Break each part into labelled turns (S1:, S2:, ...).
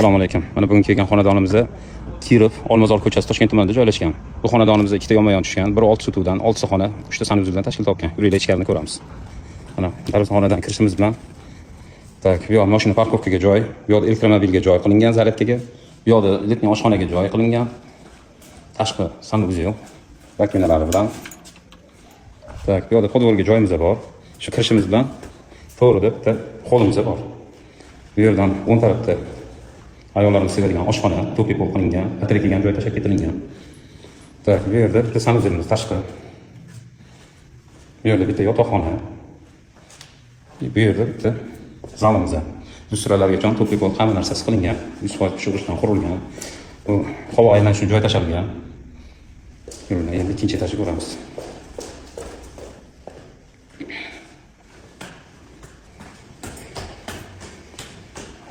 S1: Assalomu alaykum. Mana bugun kelgan xonadonimizda Kirov, Olmazor ko'chasi, Toshkent tumanida joylashgan. Bu xonadonimizda ikkita yonma-yon tushgan, biri 6 sotuvdan, 6 xona, 3 ta sanuzeldan tashkil topgan. Yuraylik ichkarini ko'ramiz. Mana darvozaxonadan kirishimiz bilan tak, bu yoq mashina parkovkaga joy, bu yoqda elektromobilga joy qilingan, zaryadkaga, bu yoqda letniy oshxonaga joy qilingan. Tashqi sanuzel vakinalari bilan. Tak, bu yoqda podvolga joyimiz bor. Shu kirishimiz bilan to'g'rida bitta holimiz bor. Bu yerdan o'ng tarafda ayollarimiz sevadigan oshxona, to'pi pol qilingan, batareya kelgan joy tashab ketilgan. Tak, bu yerda bitta sanuzelimiz tashqi. Bu yerda bitta yotoqxona. Bu yerda bitta zalimiz. Lustralargacha to'pi pol hamma narsasi qilingan, 100% pishirishdan qurilgan. Bu havo aylanish uchun joy tashalgan. Mana endi ikkinchi etajga ko'ramiz.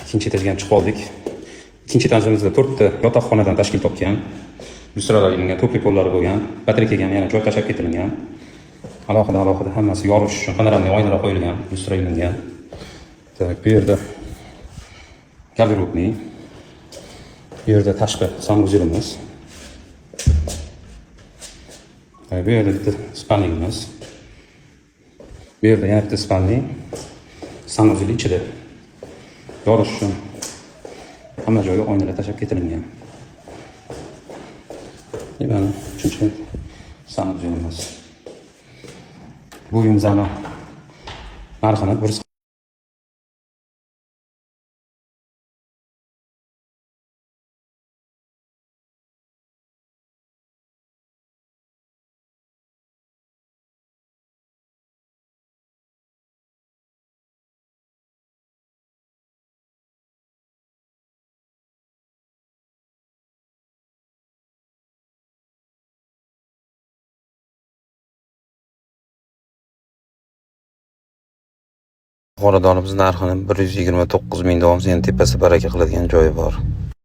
S1: İkinci etajga chiqib oldik. İkinci etajimizda 4 ta yotoqxonadan tashkil topgan. Lustralar ilingan, to'pi pollari bo'lgan, batareya kelgan, yana joy tashab ketilgan. Alohida hammasi yorish uchun panoramli oynalar qo'yilgan, lustra ilingan. Tak, bu yerda garderobni, bu yerda tashqi sanuzelimiz. Bu yerda bitta spalnimiz. Bu yerda yana bitta spalni. Sanuzel ichida yorish uchun hamma joyga oynalar tashab ketilgan. Mana uchinchi sanuzelimiz. Bu uyimizning narxini
S2: Xonadonimiz narxini 129 ming dom, tepasi baraka qiladigan joyi bor.